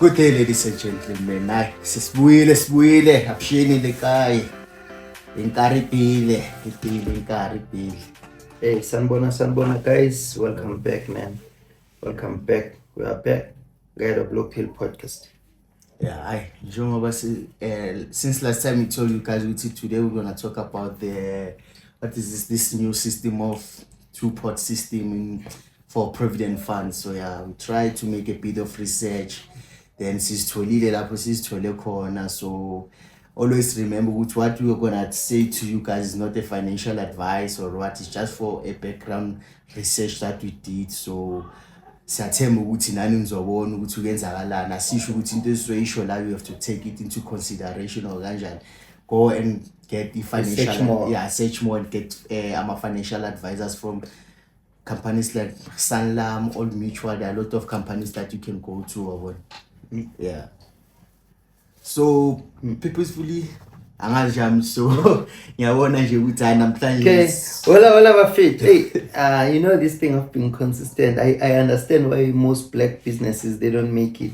Good day, ladies and gentlemen. Ay, sibuyile, akushinile kai. Inkaripile, inkaripile. Hey, Sanbona, guys. Welcome back, man. Welcome back. We are back. Guide of Low Pill Podcast. Yeah, since last time we told you guys, today we're gonna talk about what is this new system of two-pot system for provident funds. So yeah, we try to make a bit of research. Then sisitholile corner. So always remember what we are gonna say to you guys is not a financial advice or what, it's just for a background research that we did. So siyathemba ukuthi nani nizobona ukuthi kuyenzakalana, asisho ukuthi into esizoyisho la you have to take it into consideration or kanjani. Go and get the financial search more and get financial advisors from companies like Sanlam, Old Mutual. There are a lot of companies that you can go to. Yeah. So purposefully angajam so ngiyabona nje ukuthi namhlanje wala bafit. Hey, you know this thing of being consistent. I understand why most black businesses they don't make it.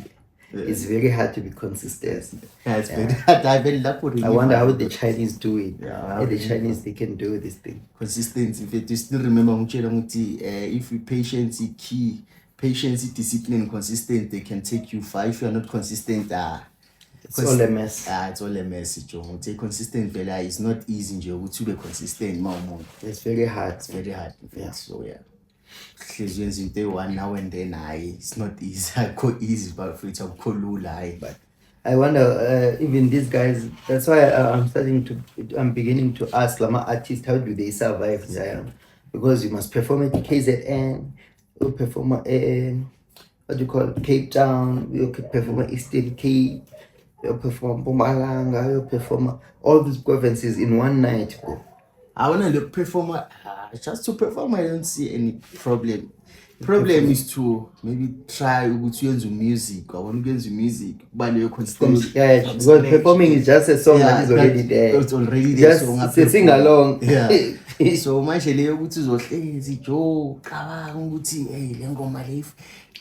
It's very hard to be consistent. Yeah, it's very hard. I wonder how the Chinese do it. How the Chinese they can do this thing. Consistency. In fact, you still remember if you patience is key, patience, discipline, consistent, they can take you far. If you are not consistent, it's all a mess. It's all a mess. Take consistent, fella. It's not easy. To be consistent, it's very hard. It's very hard. So yeah. One now and then, it's not easy. I call easy, but it's a but I wonder, even these guys. That's why I'm beginning to ask Lama artists, how do they survive? Because you must perform at KZN, you perform at what do you call it, Cape Town, you perform at Eastern Cape, you perform Mpumalanga, you perform all these provinces in one night, bro. I want to perform. Just to perform, I don't see any problem. Problem is to maybe try to use music. I want to use music, but you're constant. Yeah, because performing is just a song that is already there. It's already there. Just so sing along. Yeah. So much ukuthi Joe, ukuthi hey lengoma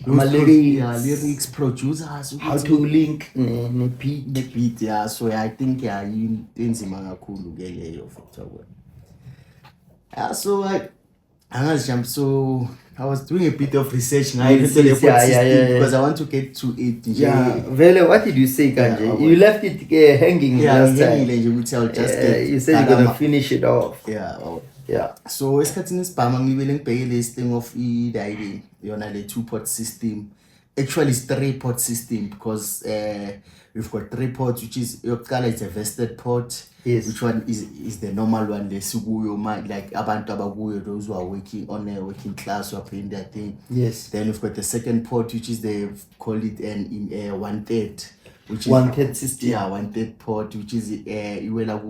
lyrics, producers, how to link the beat. Yeah. So I think inzima kakhulu ke leyo factor. So I was doing a bit of research now because I want to get to it. Yeah, Vele, what did you say, Kanje? You left it hanging last time. You said you're gonna finish it off. Yeah. So esikhathini sibhama ngibele ngibheke this thing of idayile yona le two-pot system. Actually it's three-pot system because we've got three pots, which is yokuqala it's a vested pot. Yes. Which one is the normal one? The suguyo, like abantu abakuyo, those who are working on a working class who are paying their thing. Yes. Then we've got the second pot, which is they call it an 1/3, which is 1/3 system. Yeah, 1/3 pot, which is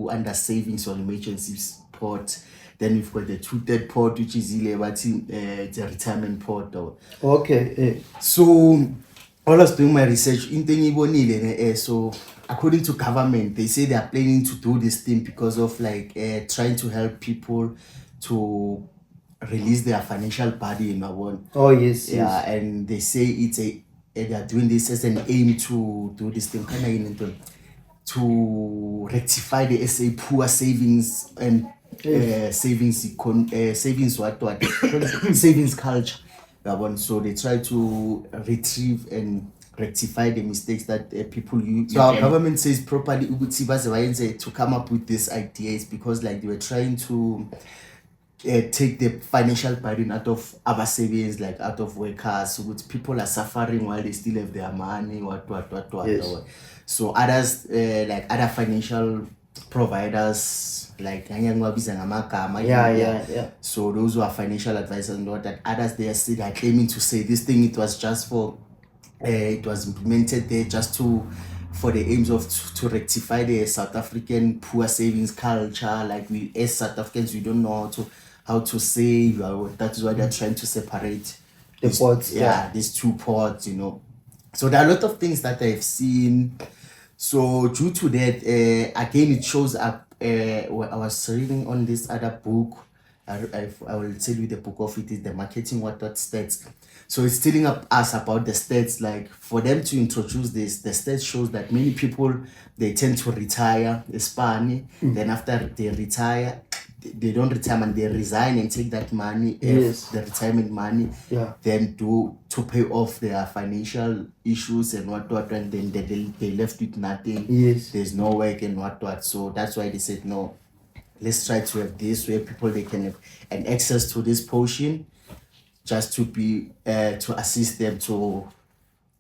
under savings or emergencies pot. Then we've got the 2/3 pot, which is it's a retirement pot. Okay. So I was doing my research in so according to government, they say they are planning to do this thing because of trying to help people to release their financial burden. Oh yes. Yeah, yes. And they say they are doing this as an aim to do this thing, to rectify the SA poor savings and savings savings culture. So they try to retrieve and rectify the mistakes that people use. So our government says properly to come up with these ideas because they were trying to take the financial burden out of our savings, out of workers, which people are suffering while they still have their money, Yes. So others other financial providers so those who are financial advisors and all that, others they are claiming to say this thing it was just for it was implemented there just for the aims of to rectify the South African poor savings culture. We as South Africans, we don't know how to save. That is why they're trying to separate the pots. These two pots. So there are a lot of things that I've seen. So due to that, again, it shows up. I was reading on this other book. I will tell you the book of it is the marketing what stats. So it's telling us about the stats. Like for them to introduce this, the stats shows that many people they tend to retire, Espani. Then after they retire, they don't retire and they resign and take that money, Yes. the retirement money, Yeah. then to pay off their financial issues and what, and then they left with nothing. Yes. There's no work and what. So that's why they said no. Let's try to have this where people they can have an access to this potion, just to be to assist them to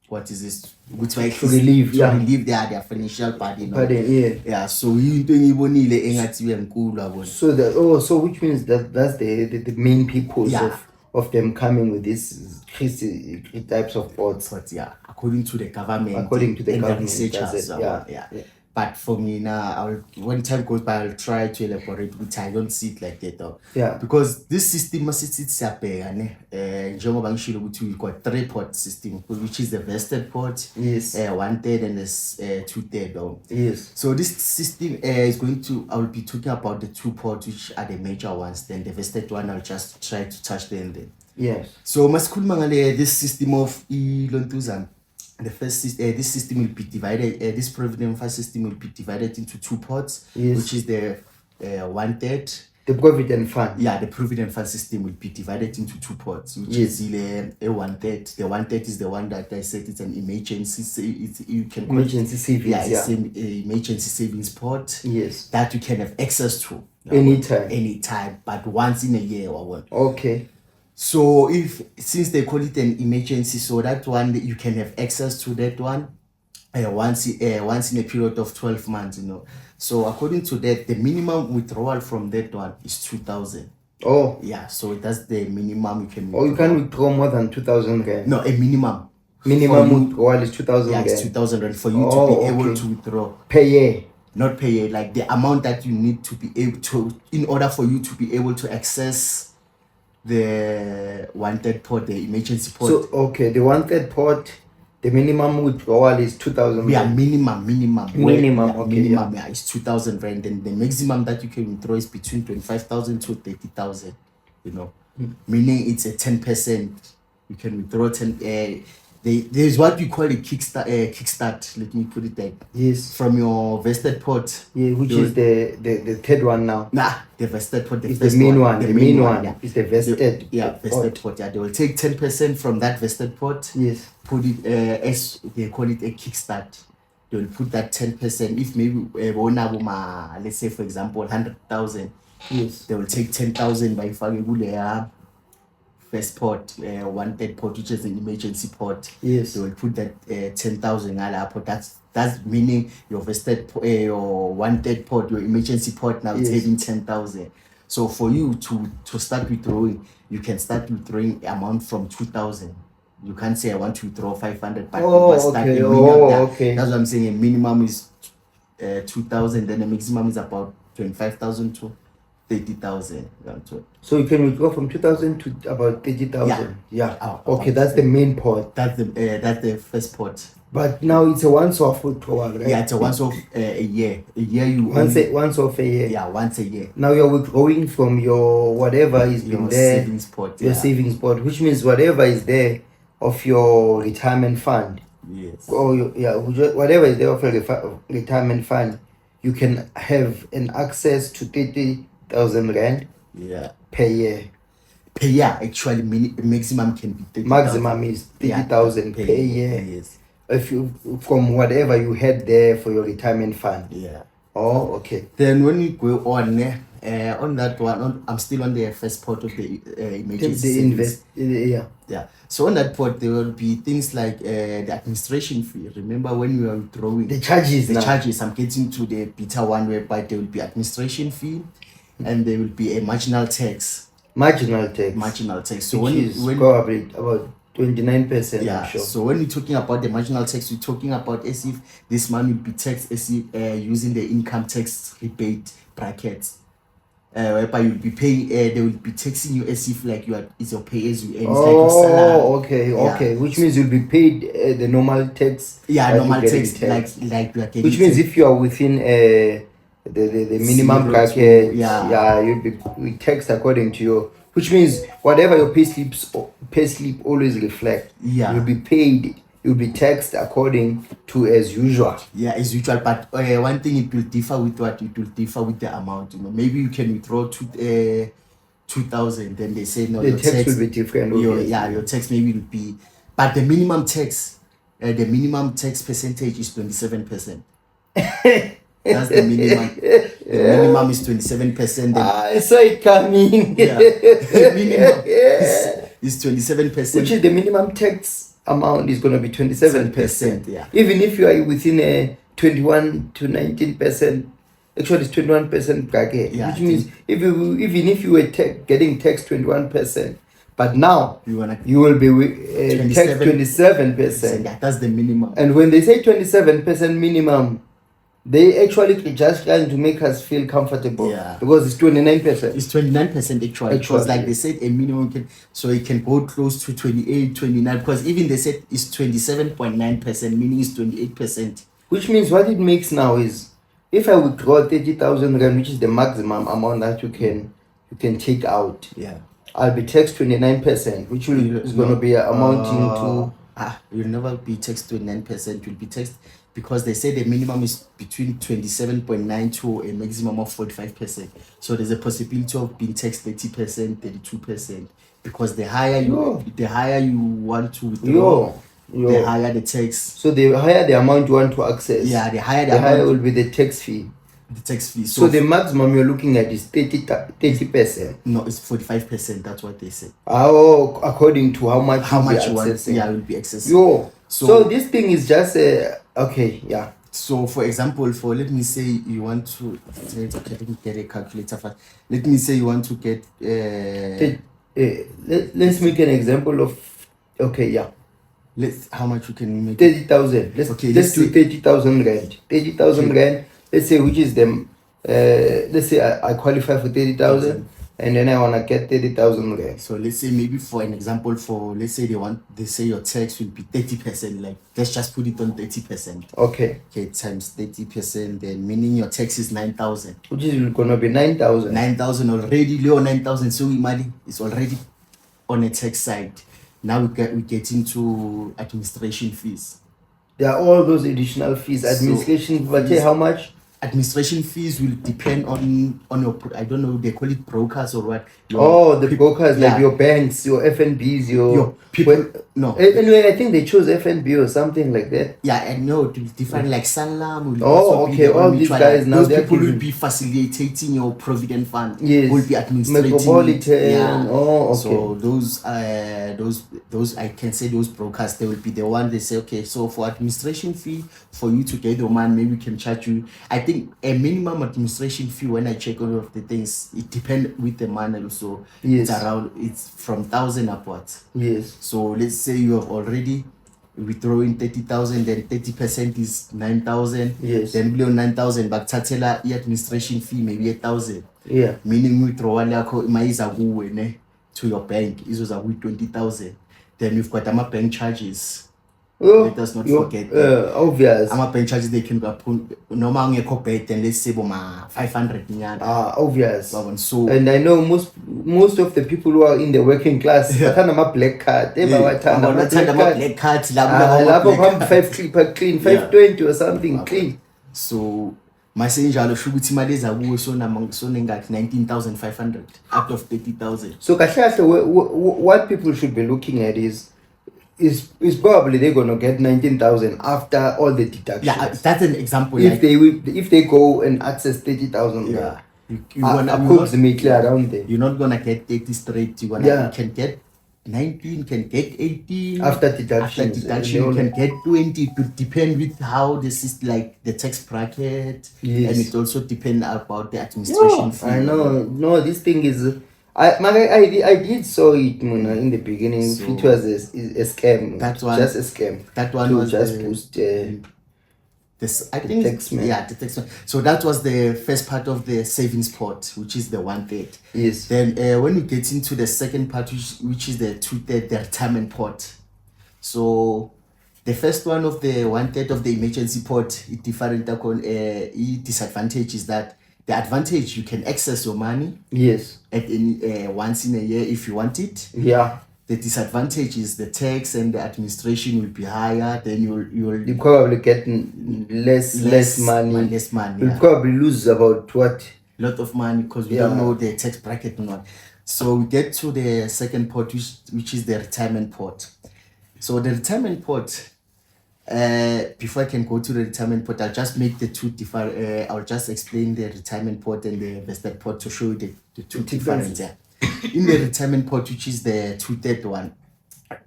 what is this? Which way To relieve, yeah. relieve their financial burden. Pardon, yeah. Yeah. So into engibonile engathi enkulu yabona. So so which means that's the main purpose Yeah. of them coming with these three types of pots. But yeah, according to the government. According to the and government, researchers, that's it, yeah. But for me now, when time goes by, I'll try to elaborate, which I don't see it like that though. Yeah. Because this system must njengoba ngishilo ukuthi we've got 3-pot system, which is the vested pot, Yes. 1/3 and this 2/3 though. Yes. So this system is going to, I will be talking about the 2-pot, which are the major ones. Then the vested one, I'll just try to touch them there. Yes. So masikhuluma ngale this system of ilontuzana. The first this system will be divided. This provident fund system will be divided into 2 pots, Yes. which is the 1/3. The provident fund. Yeah, the provident fund system will be divided into 2 pots, which Yes. is a 1/3. The 1/3 is the one that I said it's an emergency. You can call Emergency savings, Yeah, yeah. it's an emergency savings pot. Yes. That you can have access to anytime, but once in a year or what. Okay. So since they call it an emergency, so that one you can have access to that one once in a period of 12 months, So according to that, the minimum withdrawal from that one is 2,000. Oh. Yeah, so that's the minimum you can withdraw. Or you can withdraw more than 2,000 rand. No, a minimum. Minimum withdrawal is 2,000 Yeah, rand. it's 2,000 rand for you to be able to withdraw. Per year. Not per year, like the amount that you need to be able to, in order for you to be able to access the 1/3 pot, the emergency pot. So okay, the 1/3 pot, the minimum withdrawal is 2,000. Yeah, minimum. Minimum, okay, Minimum, yeah, it's 2,000 rand. And the maximum that you can withdraw is between 25,000 to 30,000. Meaning it's a 10%. You can withdraw 10. There's what we call a kickstart. Let me put it there. Yes. From your vested pot. Yeah, which is the third one now. Nah, the vested pot. It's the main one. The main one yeah. is the vested. Vested pot. Yeah, they will take 10% from that vested pot. Yes. Put it as they call it a kickstart. They will put that 10%. If maybe let's say for example 100,000. Yes. They will take 10,000 by fagule first pot, 1/3 pot, which is an emergency pot. Yes. They will put that 10,000 pot. That's meaning your vested your 1/3 pot, your emergency pot now is having 10,000. So for you to start withdrawing, you can start withdrawing amount from 2,000. You can't say I want to withdraw 500, but you must start okay. a minimum. Okay. That's what I'm saying. A minimum is 2,000, then the maximum is about 25,000 to 30,000. So you can withdraw from 2,000 to about 30,000. Yeah. Okay, that's the main pot. That's the first pot. But now it's a once-off withdrawal, right? Yeah, it's a once off a year. A year you once off a year. Yeah, once a year. Now you're withdrawing from your whatever is Your there, savings pot. your savings pot, which means whatever is there of your retirement fund. Yes. Or whatever is there of your retirement fund, you can have an access to 30,000 rand. Yeah. Per year. Per year, actually, maximum can be 30,000. Maximum is 30,000 per year. Yes. If you from whatever you had there for your retirement fund. Yeah. Oh, okay. Then when you go on that one, I'm still on the first part of the emergency. Yeah. So on that part, there will be things like the administration fee. Remember when we are withdrawing the charges? Charges. I'm getting to the beta one whereby there will be administration fee, and there will be a marginal tax. Marginal tax. So which is probably about 29%. Yeah. I'm sure. So when we're talking about the marginal tax, we're talking about as if this money will be taxed as if using the income tax rebate brackets. Whereby you'll be paying, they will be taxing you as if like it's your pay as you earn. Okay. Which means you'll be paid the normal tax. Yeah, normal tax like you are getting. Which means if you are within the minimum bracket, you'll be taxed according to Which means whatever your pay slip always reflect, Yeah. you'll be paid, you'll be taxed according to as usual. Yeah, as usual. But one thing, it will differ with what? It will differ with the amount. Maybe you can withdraw 2,000. Then they say no, The your tax will be different. your tax maybe will be, but the minimum tax percentage is 27%. That's the minimum. The minimum is 27%. I saw it coming. Yeah, the minimum is 27%. Which is the minimum tax amount is going to be 27%. Yeah. Even if you are within a 21 to 19%, actually it's 21% bracket. Yeah, which means even if you were getting taxed 21%, but now you will be taxed 27%. Yeah, that's the minimum. And when they say 27% minimum, they actually just trying to make us feel comfortable. Yeah. Because it's 29%. It's 29% actually. Because like they said, a minimum so it can go close to 28, 29. Because even they said it's 27.9%, meaning it's 28%. Which means what it makes now is, if I withdraw 30,000 rand, which is the maximum amount that you can take out, yeah, I'll be taxed 29%, which is going to be amounting to. You'll never be taxed 29%. You'll be taxed because they say the minimum is between 27.9 to a maximum of 45%. So there's a possibility of being taxed 30%, 32%. Because the higher you want to withdraw, the higher the tax. So the higher the amount you want to access, the higher the higher will be the tax fee. The tax fee. So the maximum you're looking at is 30%. No, it's 45%. That's what they say. Oh, according to how much you want. Yeah, will be accessing. So this thing is just okay. Yeah. So for example, let me say you want to let me get a calculator first. Let me say you want to get let's make an example of how much you can make 30,000. Let's do 30,000 rand. 30,000 rand. Let's say which is them. Let's say I qualify for 30,000, and then I wanna get 30,000 rand. So let's say maybe for an example, let's say they say your tax will be 30%. Like let's just put it on 30%. Okay, times 30%, then meaning your tax is 9,000. Which is gonna be 9,000. 9,000 already, low 9,000. So imagine it's already on a tax side. Now we get into administration fees. There are all those additional fees. Administration, but how much? Administration fees will depend on your, I don't know, they call it brokers or what. The brokers, like your banks, your FNBs, your people. No. Anyway, I think they chose FNB or something like that. Yeah, and no, it will different like Sanlam. All these guys now. Those people will be facilitating your provident fund. Yes. Will be administrating. Metropolitan. Yeah. So those I can say those brokers, they will be the one they say, okay, so for administration fee for you to get your man, maybe we can charge you. I think a minimum administration fee, when I check all of the things, it depends with the man also. Yes. It's from 1,000 upwards. Yes. So let's say you have already withdrawing 30,000, then 30% is 9,000. Yes. Then below 9,000, but tatela administration fee maybe 1,000. Yeah. Meaning withdrawal yakho imayiza kuwe ne to your bank izoza ku 20,000. Then you've got bank charges. Let us not forget. Obvious. Bank charges they can go noma ungekho bad, then let's say 500 nyana. Obvious. So and I know most of the people who are in the working class bathanda ama black card. Bathanda black card lapho hamba 5 clip clean 520 or something clean. So masenjalo sho ukuthi imali eza kuwe so nengathi 19,500 out of 30,000. So kahle what people should be looking at is probably they're gonna get 19,000 after all the deductions. Yeah, that's an example. If they go and access 30,000, yeah, approximately around there. You're not gonna get 30 straight. You can get 19, can get 18 after deduction. You can get 20. It will depend with how this is like the tax bracket. Yes. And it also depends about the administration fee. I know. No, this thing is. I did saw it in the beginning. So, it was a scam. That one, just a scam. That one was just boost. This I think the tax one. So that was the first part of the savings pot, which is the 1/3. Yes. Then when we get into the second part, which is the 2/3, the retirement pot. So the first one of the 1/3 of the emergency pot, it different disadvantage is that the advantage, you can access your money Yes. at any once in a year if you want it. Yeah. The disadvantage is the tax and the administration will be higher. Then You probably get less money. Less money. You'll probably lose about what? Lot of money because we don't know the tax bracket or not. So we get to the second pot, which is the retirement pot. So the retirement pot, before I can go to the retirement pot, I'll just make the two different. I'll just explain the retirement pot and the vested pot to show you the two difference. Yeah. In the retirement pot, which is the 2/3 one,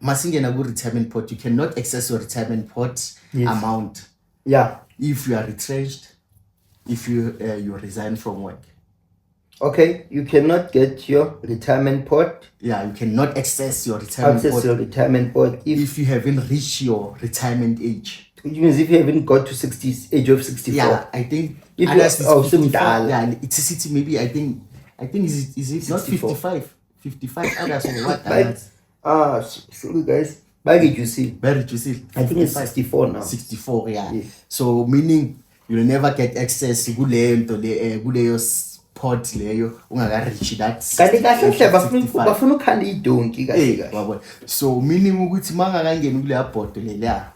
masingena ku retirement pot, you cannot access your retirement pot amount. Yeah. If you are retrenched, if you resign from work. Okay, you cannot get your retirement pot. Yeah, you cannot access your retirement pot. If you haven't reached your retirement age. Which means if you haven't got to age of 64. Yeah, I think if you're 55, yeah, it's a city maybe I think is it not 55? 55 others or what? Sorry guys. Where did you see? I think it's 64 now. 64, yeah. So meaning you'll never get access to kuleyo pot leyo ungaka-reach that 65. So meaning ukuthi mangakangeni kuleya board leya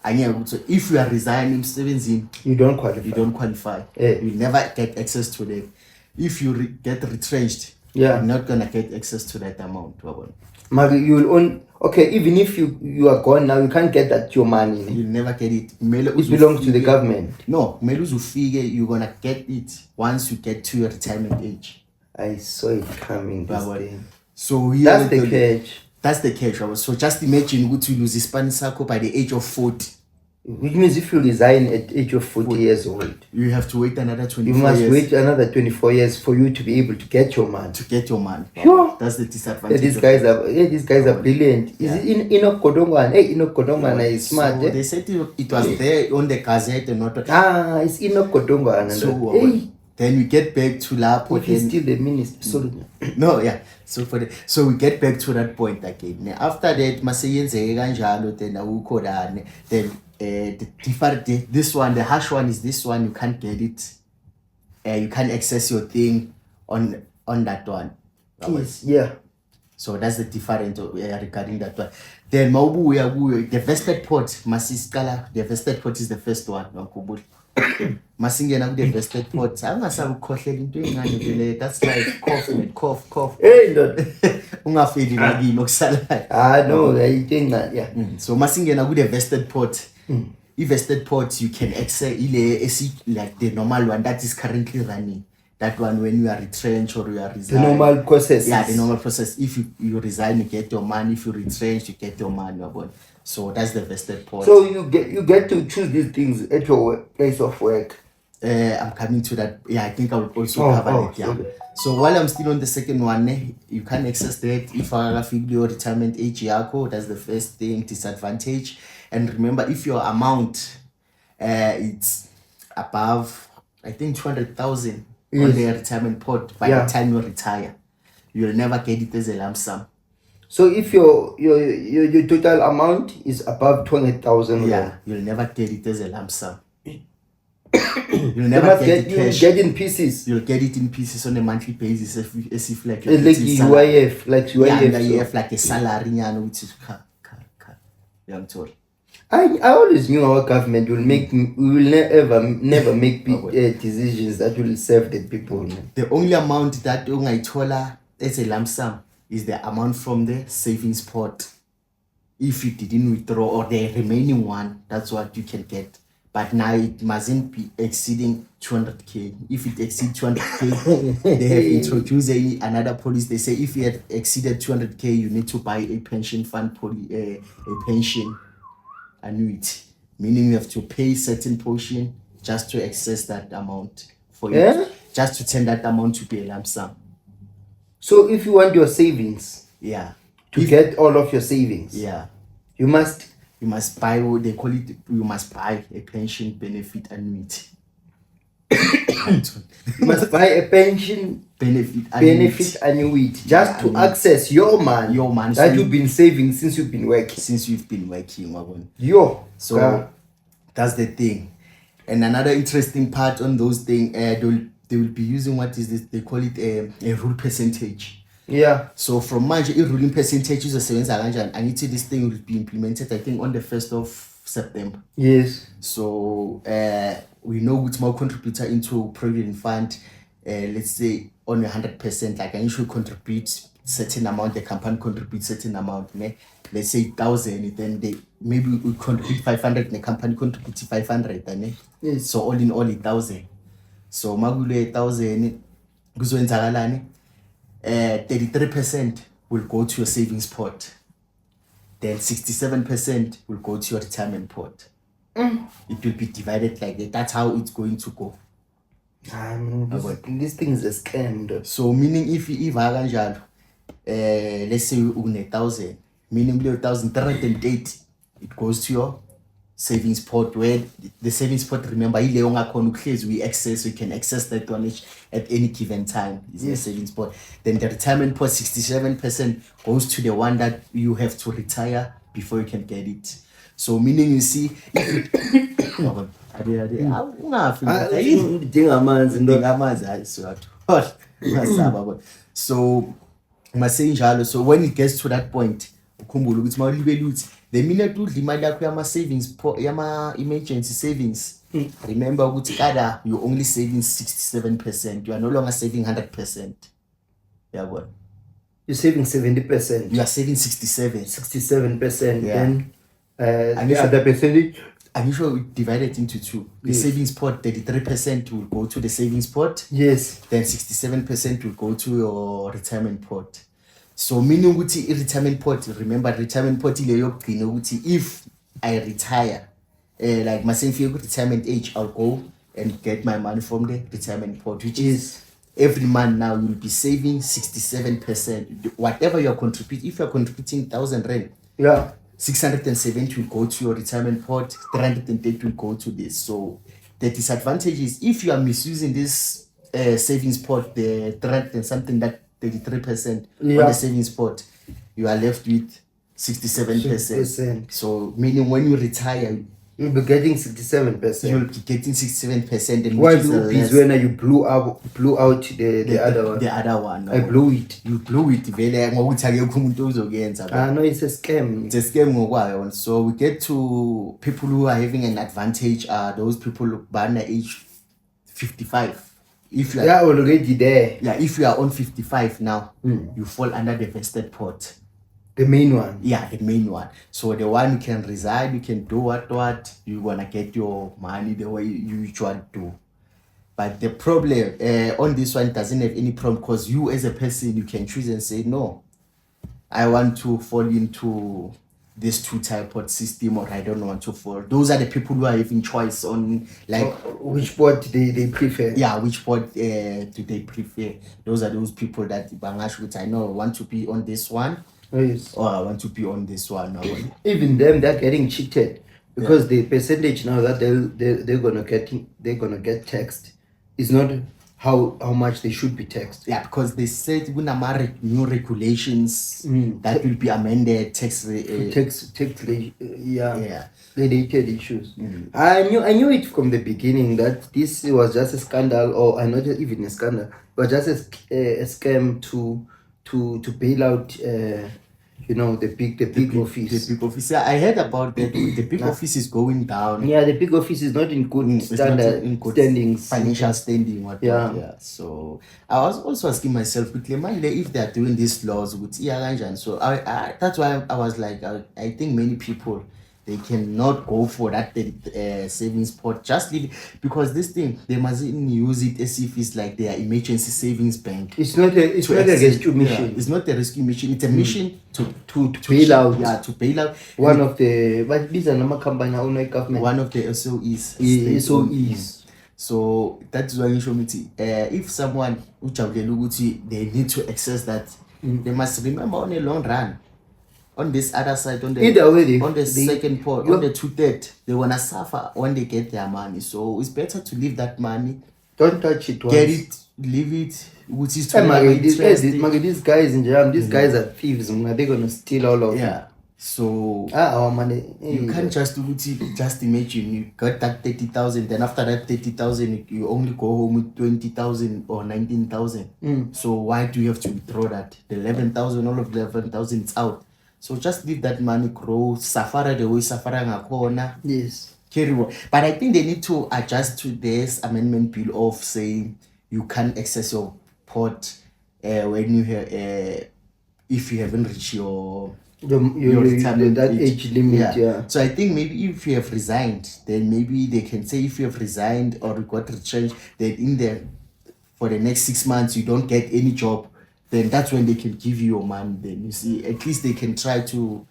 angeke ukuthi if you are resigning emsebenzini you don't qualify. You never get access to them. If you get retrenched, you're not gonna get access to that amount. You'll own. Okay, even if you are gone now, you can't get that your money. You'll never get it. It belongs to the government. No, you're gonna get it once you get to your retirement age. I saw it coming. So that's the catch. That's the catch. So just imagine what you lose Spanish by the age of 40. Which means if you resign at age of 40 years old, you have to wait another 24 years. You must wait another 24 years for you to be able to get your money. Sure. That's the disadvantage. These guys are brilliant. Is it in Enoch Kodongwana? Hey, Enoch Kodongwana is smart. So they said it was there on the Gazette and not. It's Enoch Kodongwana. So then we get back to Lapo. He's still the minister. Sorry. No, yeah. So we get back to that point again. After that, maseyenze kanjalo then awukho then this one, the harsh one is this one. You can't get it. You can't access your thing on that one. Yes, yeah. So that's the difference regarding that one. Then the vested pot, masiskala. The vested pot is the first one. Masingena the vested pot. That's like cough. Hey, Lord. Ungafeli lagi nokusala. No, I think that, yeah. So masingena the vested pot. If vested pot, you can access like the normal one that is currently running. That one when you are retrenched or you are resigned. The normal process. Yeah, the normal process. If you resign, you get your money. If you retrench, you get your money. So that's the vested pot. So you get to choose these things at your place of work. I'm coming to that. Yeah, I think I will also cover it. Yeah. Okay. So while I'm still on the second one, you can access that if I feel your retirement age yako. That's the first thing, disadvantage. And remember, if your amount it's above, I think 200,000 on the retirement pot by the time you retire, you'll never get it as a lump sum. So if your total amount is above 200,000, you'll never get it as a lump sum. You'll never get it cash. You'll get in pieces. You'll get it in pieces on a monthly basis, as if like UIF, like like a salary, which is I'm told. I always knew our government will never make decisions that will serve the people. The only amount that ungayithola as a lump sum is the amount from the savings pot. If you didn't withdraw or the remaining one, that's what you can get. But now it mustn't be exceeding 200k. If it exceeds 200k, they have introduced another policy. They say if you had exceeded 200k, you need to buy a pension fund a pension annuity, meaning you have to pay certain portion just to access that amount for you, just to turn that amount to be a lump sum. So if you want your savings, get all of your savings, you must buy what they call it. You must buy a pension benefit annuity. You must buy a pension benefit annuity just to access your money that you've been saving since you've been working. So that's the thing. And another interesting part on those things, they will be using what is this? They call it a rule percentage. Yeah. So from manje, ruling percentage is a I need to this thing will be implemented, I think, on the 1st of September. Yes. So we know which more contributor into provident fund, let's say on 100%, like I usually contribute certain amount, the company contributes certain amount, let's say 1,000, then they maybe we contribute 500 and the company contributes 500, yes. So all in all 1,000. So magule 1,000 kuzoyenzakalani, 33% will go to your savings pot, then 67% will go to your retirement pot. It will be divided like that. That's how it's going to go. This thing is a scam though. So meaning if let's say you own 1,000, meaning 1,308, it goes to your savings pot, where the savings pot, remember, we access, we can access that one at any given time. It's a savings pot. Then the retirement pot, 67% goes to the one that you have to retire before you can get it. So meaning, you see, so so when it gets to that point, the minute you savings, emergency savings, remember you're only saving 67%. You are no longer saving 100%. Yeah, what? You're saving 70%. You are saving 67%. Yeah. Then and the other percentage. I usually divide it into two. The savings pot, 33% will go to the savings pot. Yes. Then 67% will go to your retirement pot. So meaning retirement pot, remember retirement pot if I retire, like my same retirement age, I'll go and get my money from the retirement pot, which is every month now you'll be saving 67%. Whatever you're contributing, if you're contributing 1,000 rand, 670 will go to your retirement pot, 330 will go to this. So the disadvantage is if you are misusing this savings pot, the 300 and something, that 33% on the savings pot, you are left with 67%. So meaning when you retire, you'll be getting 67%. You'll be getting 67%. And why do is when you blew out the other one? The other one. No. I blew it. You blew it. No, it's a scam. It's a scam. So we get to people who are having an advantage are those people born at age 55. If you are already there. Yeah, if you are on 55 now, you fall under the vested pot. The main one. Yeah, the main one. So the one you can reside, you can do what you gonna get your money the way you usually do. But the problem on this one doesn't have any problem, because you as a person, you can choose and say, no, I want to fall into this 2-type pot system, or I don't want to fall. Those are the people who are having choice on like which pot they prefer. Yeah, which pot do they prefer. Those are those people that I know I want to be on this one. Yes. Or I want to be on this one. Even them, they're getting cheated because the percentage now that they're gonna get taxed is not how much they should be taxed. Yeah, because they said new regulations that will be amended, related issues. I knew it from the beginning that this was just a scandal, or not even a scandal, but just a scam to bail out the big office. The big office. Yeah, I heard about that. The big office is going down. Yeah, the big office is not in good standings. Financial standing. Yeah. So I was also asking myself quickly, if they are doing these laws with so I that's why I was like, I think many people, they cannot go for that savings pot. Just leave it, because this thing, they mustn't use it as if it's like their emergency savings bank. It's not a rescue mission. Yeah, it's not a rescue mission. It's a mission to bail out. Yeah, to bail out. But these are not company owned government. One of the SOEs. SOEs. So that's why you show me. If someone they need to access that, they must remember on a long run. On this other side, on the second pot, on the 2/3, they wanna suffer when they get their money. So it's better to leave that money. Don't touch it once. Get it, leave it. Which is these guys in Jam, these guys are thieves. They're gonna steal all of it. Yeah. So our money. you can't just imagine you got that 30,000, then after that 30,000 you only go home with 20,000 or 19,000. So why do you have to withdraw that? The 11,000, all of the 11,000 is out. So just leave that money grow, safari the way safari ngakona. Yes. Carry on. But I think they need to adjust to this amendment bill of saying you can't access your pot when you have if you haven't reached your retirement that age limit. Yeah. So I think maybe if you have resigned, then maybe they can say if you have resigned or you got retrenched, then in there for the next 6 months you don't get any job, then that's when they can give you your money. Then you see, at least they can try to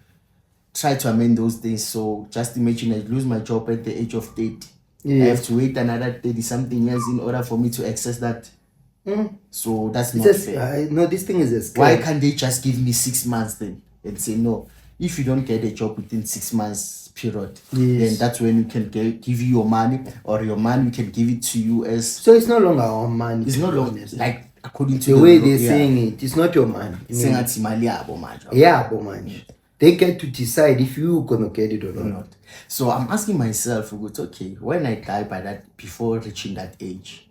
amend those things. So just imagine I lose my job at the age of 30. Yeah. I have to wait another 30 something years in order for me to access that. So that's not fair. No, this thing is a scam. Why can't they just give me 6 months then and say no? If you don't get a job within 6 months period, then that's when you can give you your money, or your money we can give it to you as. So it's no longer our money. It's not longer like according to the way they're saying it. It's not your money. Yeah, they get to decide if you're gonna get it or not. So I'm asking myself, okay, when I die by that, before reaching that age,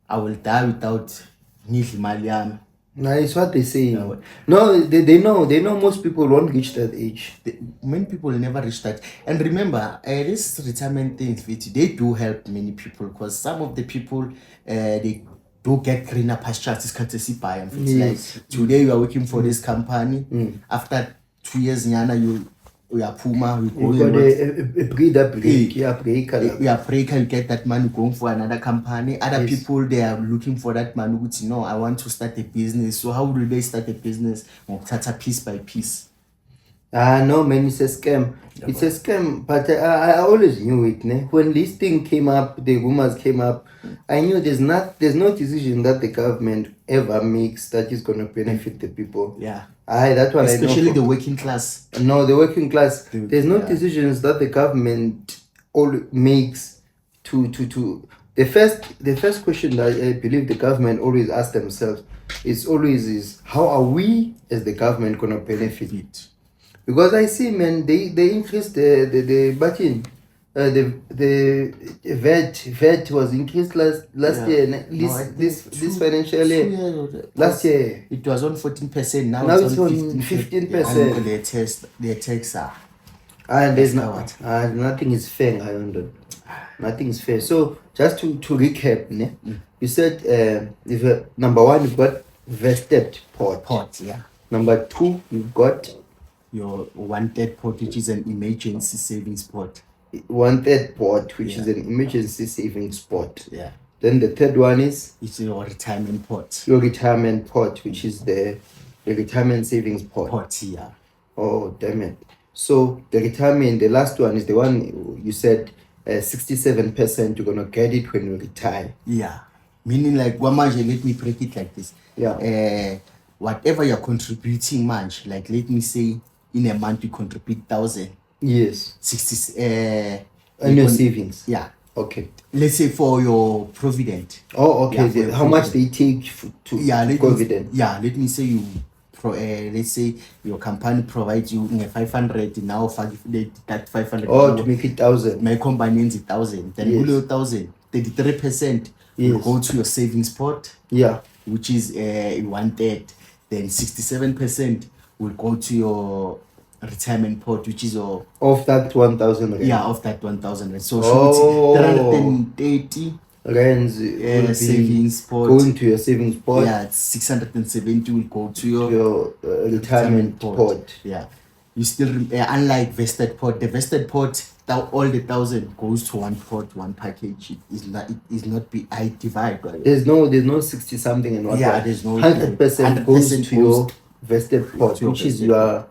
I will die without Maliam. No, it's what they say. No, they know most people won't reach that age. Many people never reach that. And remember, this retirement thing, they do help many people, because some of the people they do get greener pastures. Yes. Like today you are working for this company. After 2 years, you are Puma, you got a breather break. Breaker, you get that money going for another company. Other people, they are looking for that money. No, I want to start a business. So how will they start a business? Piece by piece. No, man, it's a scam. It's a scam, but I always knew it. When this thing came up, the rumors came up, I knew there's no decision that the government ever makes that is going to benefit the people. Yeah. That's what especially I know. The working class. No, the working class. There's no decisions that the government all makes to the first question that I believe the government always asks themselves is how are we as the government gonna benefit it? Because I see, man, they increased the budget. The VAT was increased last year. This financial year. Last year it was on 14%. Now it's on 15%. Their tax are. And there's nothing is fair. I don't know. Nothing is fair. So just to recap, you said number one, you've got vested pot. Yeah. Number two, you've got your 1/3 pot, which is an emergency savings pot. 1/3 pot, which is an emergency savings pot. Yeah. Then the third one is your retirement pot. Your retirement pot, which is the retirement savings pot. Yeah. Oh, damn it. So the last one is the one you said 67% you're gonna get it when you retire. Yeah. Meaning like let me break it like this. Yeah. Whatever you're contributing much, like let me say in a month you contribute 1,000. Yes. 60 and your savings. Yeah. Okay. Let's say for your provident. Oh, okay. Yeah, how much they take to provident? Let me say you let's say your company provides you 500 now that 500. Oh, to make it 1,000. My company needs 1,000. Then 1,000. 33% will go to your savings pot. Yeah. Which is 1/3. Then 67% will go to your retirement pot, which is your of that 1,000. Yeah, of that 1,000. So 330 rands savings pot going to your savings pot. Yeah, 670 will go to your retirement pot. Yeah, you still unlike vested pot. The vested pot, all the 1,000 goes to one pot, one package. It is not be divide. Right? There's no 60 something and what. Yeah, there's no 100% goes to your vested pot, which is your.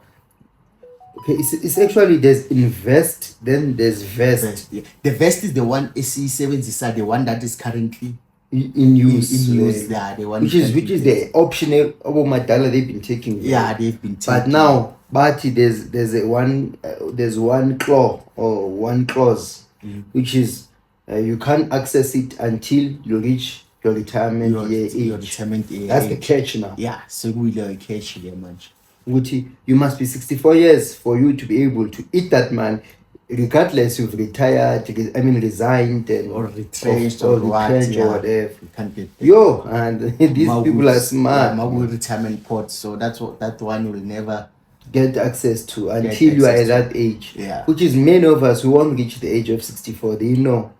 Okay, it's actually there's invest, then there's vest. The vest is the one SC7 is the one that is currently in use. Yeah, the one which is the optional Madala they've been taking. Yeah, they've been taking. But now, there's one clause or one clause, which is you can't access it until you reach your retirement year age. Your retirement age. That's the catch now. Yeah, so we will catch there much. You must be 64 years for you to be able to eat that man, regardless you've retired, resigned and or retrenched or or what, retrenched or yeah. whatever. You can't get that. Yo, and these people are Yeah, smart. Magu retirement pot. So that's what that one will never Get access to get until you are access at to. that age. Yeah. Which is many of us who won't reach the age of 64. They know.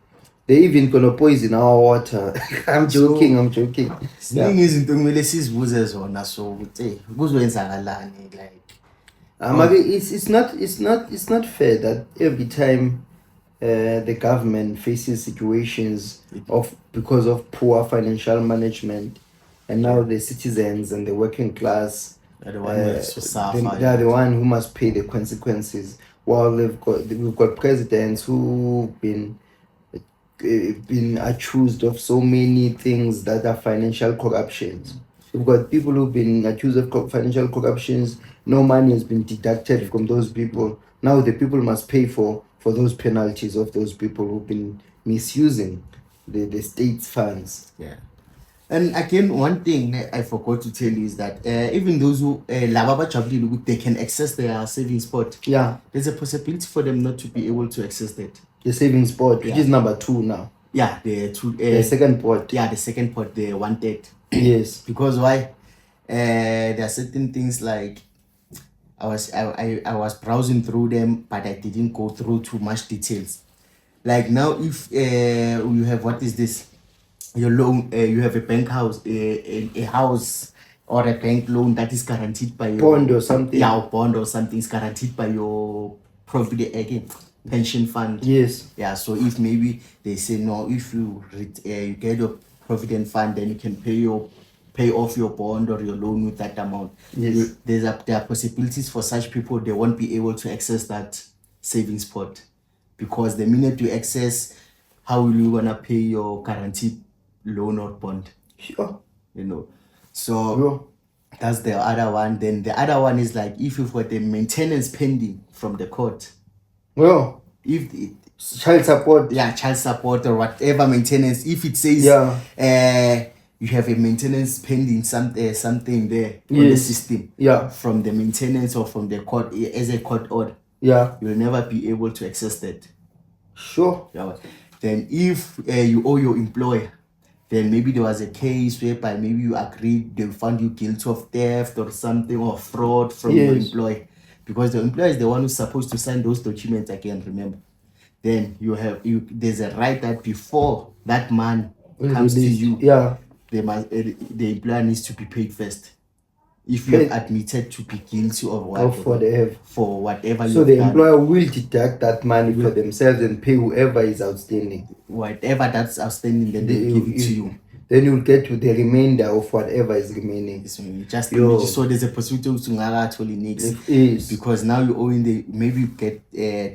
They even gonna poison our water. I'm joking. Yeah. Ziningi izinto kumele sizibuze zona so ukuthi kuzoyenzakalani like It's not fair that every time the government faces situations because of poor financial management, and now the citizens and the working class, they're the one who has to suffer. they are the one who must pay the consequences. While we've got presidents who've been accused of so many things that are financial corruptions. We've got people who've been accused of financial corruptions. No money has been deducted from those people. Now the people must pay for those penalties of those people who've been misusing the state's funds. Yeah. And again, one thing I forgot to tell you is that even those who they can access their savings pot. Yeah. There's a possibility for them not to be able to access that. The savings pot, which is number 2 now. Yeah, the second pot. Yeah, the second pot, the 1/3. Yes. Because why? There are certain things like I was browsing through them, but I didn't go through too much details. Like now, if you have what is this? Your loan, you have a bank house, a house or a bank loan that is guaranteed by your bond or something. Yeah, or bond or something is guaranteed by your pension fund. Yes. Yeah. So if maybe they say no, if you you get your provident fund, then you can pay off your bond or your loan with that amount. Yes. There are possibilities for such people. They won't be able to access that savings pot because the minute you access, how will you gonna pay your guaranteed loan or bond? Sure. So that's the other one. Then the other one is like if you've got the maintenance pending from the court. Well, if child support. Yeah, child support or whatever maintenance. If it says you have a maintenance pending something there on the system. Yeah. From the maintenance or from the court as a court order. Yeah. You'll never be able to access that. Sure. Yeah. Then if you owe your employer, then maybe there was a case whereby maybe you agreed they found you guilty of theft or something or fraud from your employer, because the employer is the one who's supposed to sign those documents again, remember. Then there's a right that before that man comes to you, the employer needs to be paid first. If you have admitted to be guilty of whatever, for whatever so the employer will deduct that money for themselves and pay whoever is outstanding. Whatever that's outstanding, then they give it to you. Then you'll get to the remainder of whatever is remaining. Just so there's a possibility to actually next. Because now you owing maybe you get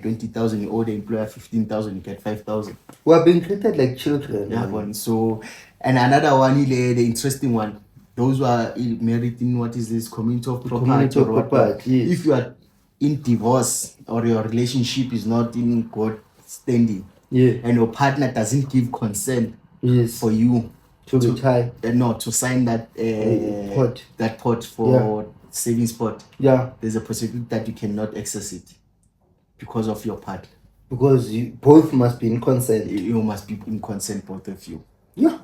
20,000, you owe the employer 15,000, you get 5,000. We are being treated like children. Yeah, so and another one, the interesting one. Those who are married in what is this community of property. If you are in divorce or your relationship is not in good standing, and your partner doesn't give consent for you to retire, to sign that pot for savings pot, there's a possibility that you cannot access it because of your partner. Because you both must be in consent. You must be in consent, both of you. Yeah.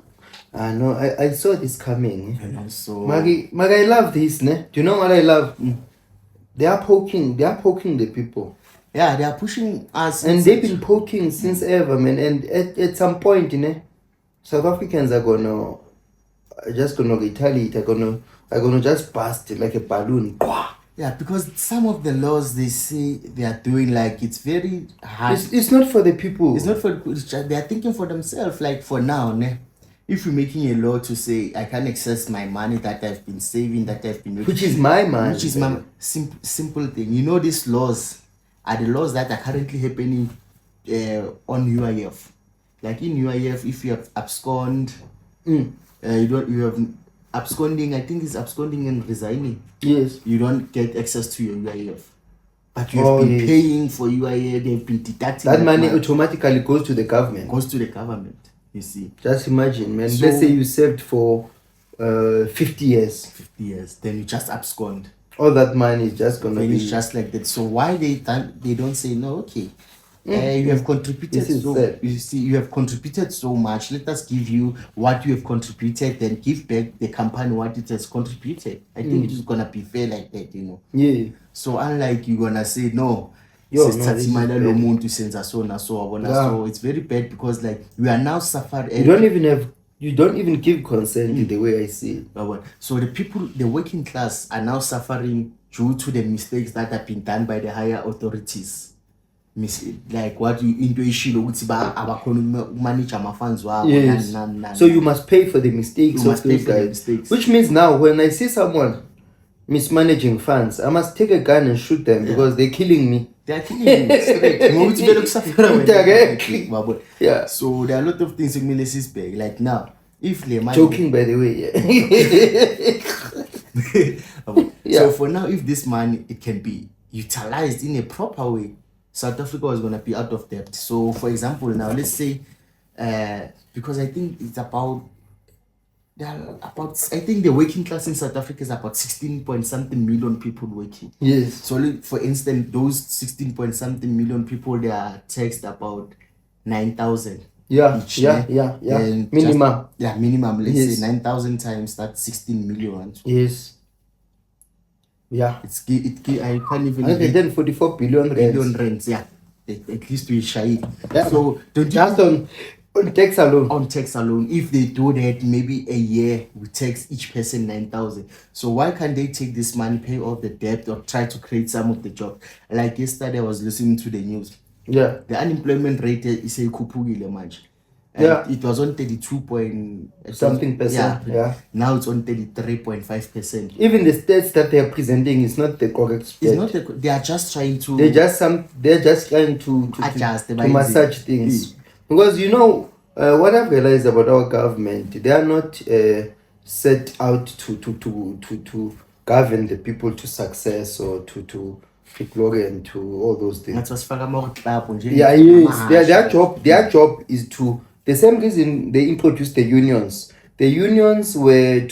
No, I saw this coming. So Maggie, I love this, ne? Do you know what I love? They are poking the people. Yeah, they are pushing us. And they've been poking since ever, man. And at some point, South Africans are gonna retaliate, are gonna just burst like a balloon. Yeah, because some of the laws they say they are doing, like, it's very hard. It's not for the people. It's not for they are thinking for themselves. Like, for now, ne? If you're making a law to say I can access my money that I've been saving, that I've been making, which is my money, which is my simple thing. These laws are the laws that are currently happening on UIF. Like in UIF, if you have abscond, you have absconding. I think it's absconding and resigning. Yes, you don't get access to your UIF. But you have been paying for UIF. They've been deducting that money automatically goes to the government. You see. Just imagine, man. So, let's say you served for 50 years. 50 years. Then you just abscond. all that money is just gonna finish be just like that. So why they don't say no? Okay, you have contributed This is so sad. you see you have contributed so much. Let us give you what you have contributed, then give back the company what it has contributed. I think it's gonna be fair like that, you know. Yeah. So unlike you gonna say no. Yo, no, this is Imali lo bad. muntu senza so na so wabona. Yeah. So it's very bad because like we are now suffering. You don't even give consent in the way I see it. So the people, the working class, are now suffering due to the mistakes that have been done by the higher authorities. Like what you into manage my funds. Yes. So you must pay for the mistakes You of must pay those for the guys. mistakes. Which means now when I see someone mismanaging funds, I must take a gun and shoot them because they're killing me. They are killing you straight. Yeah. So there are a lot of things in Melis's bag. Like now, if the money Joking, by the way. Yeah. So for now, if this money it can be utilized in a proper way, South Africa is gonna be out of debt. So for example, now let's say, because I think it's about I think the working class in South Africa is about 16 point something million people working. Yes. So for instance, those 16 point something million people, they are taxed about 9,000. Yeah, each, yeah. Minimum. Minimum. Let's say 9,000 times that's 16 million. Yes. Yeah. I can't even. 144 billion rents. Yeah, at least we shy. Yeah. So don't just on tax alone. On tax alone, if they do that, maybe a year we tax each person 9,000. So why can't they take this money, pay off the debt, or try to create some of the jobs? Like yesterday, I was listening to the news. Yeah. The unemployment rate is a kupugile much. Yeah. It was on 32 point something percent. Yeah. Now it's on 33.5%. Even the stats that they are presenting is not the correct state. It's not they are just trying to. They're just trying to adjust to massage things. Because you know what I've realized about our government, they are not set out to govern the people to success or to glory and to all those things. Yeah, yes. Their job is to. The same reason they introduced the unions. The unions were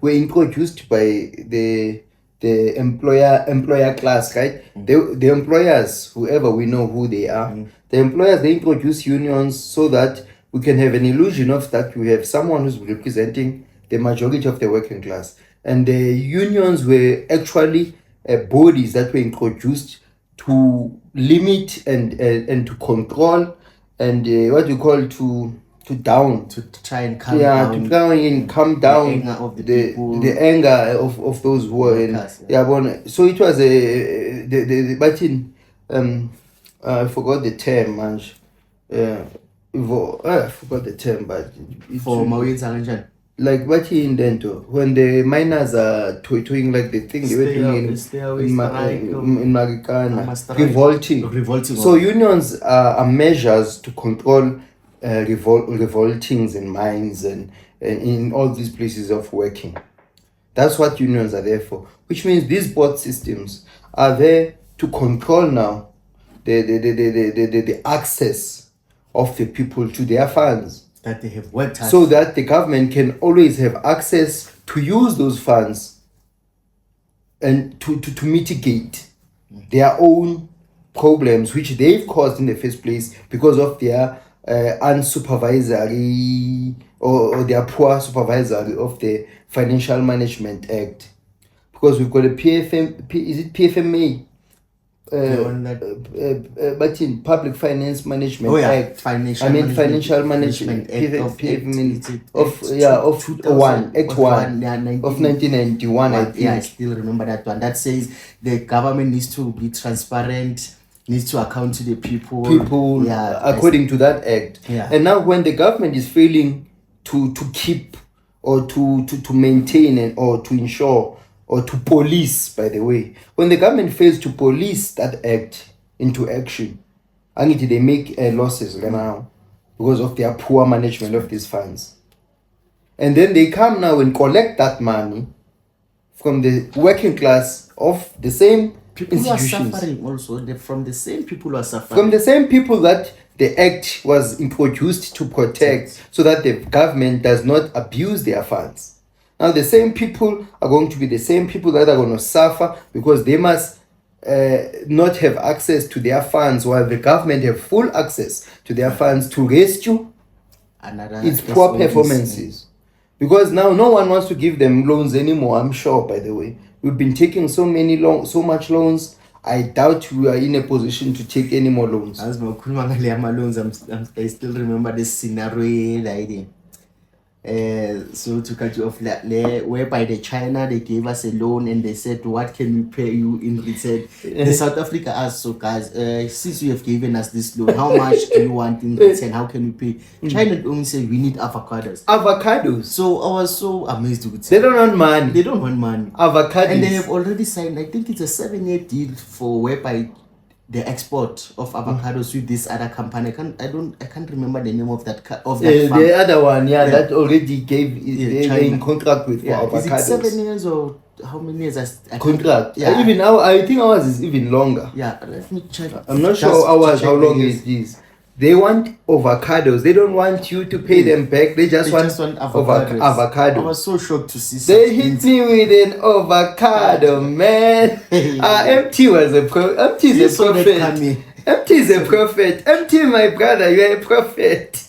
introduced by the employer class, right? The employers, whoever we know who they are, the employers, they introduce unions so that we can have an illusion of that we have someone who's representing the majority of the working class. And the unions were actually bodies that were introduced to limit and to control and what you call to try and calm down. To try and calm down the anger of the anger of those who were in. So it was I forgot the term, man. I forgot the term, but for Mawin like what in Dento when the miners are doing like the thing they were doing in Marikana, revolting. So unions are measures to control revoltings in mines and in all these places of working. That's what unions are there for. Which means these board systems are there to control now the access of the people to their funds. That they have worked hard. So that the government can always have access to use those funds and to mitigate their own problems which they've caused in the first place because of their unsupervisory or their poor supervisory of the Financial Management Act. Because we've got a PFMA? But in Public Finance Management Act. Financial Management Act of 1991. I think. I still remember that one. That says the government needs to be transparent, needs to account to the people. According to that act. And now when the government is failing to keep or to maintain or to ensure or to police, by the way, when the government fails to police that act into action, they make losses now because of their poor management of these funds. And then they come now and collect that money from the working class of the same people institutions. Who are suffering also, from the same people who are suffering. From the same people that the act was introduced to protect so that the government does not abuse their funds. Now the same people are going to be the same people that are going to suffer because they must not have access to their funds, while the government have full access to their funds to rescue its poor performances. Because now no one wants to give them loans anymore. I'm sure, by the way, we've been taking so much loans. I doubt we are in a position to take any more loans. As loans, I still remember this scenario like so to cut you off, whereby the China they gave us a loan and they said, what can we pay you in return? The South Africa asked, so guys, since you have given us this loan, how much do you want in return? How can we pay? China only said we need avocados. So I was so amazed with it. They don't want money. They don't want money. Avocados. And they have already signed, I think it's a 7-year deal for whereby the export of avocados with this other company. I can't remember the name of that farm. The other one, that already gave they in contract with for avocados. Is it 7 years or how many years? Contract. Yeah. Even now, I think ours is even longer. Yeah, let me check. I'm not sure ours how long it is. They want avocados. They don't want you to pay them back. They just want avocados. I was so shocked to see. They hit me with an avocado, man. MT was a MT is a prophet. MT is a prophet. MT, my brother, you are a prophet.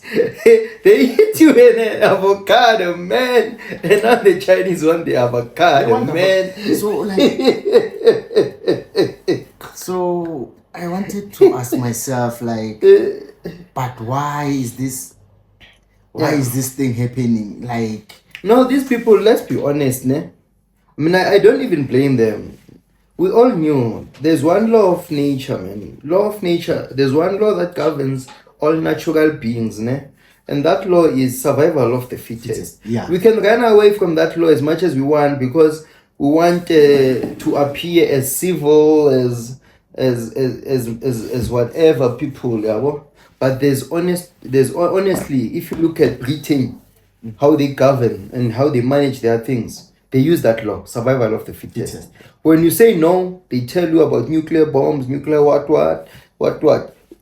They hit you with an avocado, man. And now the Chinese want the avocado, man. So I wanted to ask myself, like, but why is this thing happening? Like, no, these people, let's be honest, ne? I mean, I don't even blame them. We all knew there's one law of nature, man. Law of nature. There's one law that governs all natural beings, ne? And that law is survival of the fittest. Yeah. We can run away from that law as much as we want because we want to appear as civil as whatever people, yeah. But there's honestly, if you look at Britain, how they govern and how they manage their things, they use that law, survival of the fittest. When you say no, they tell you about nuclear bombs, nuclear what.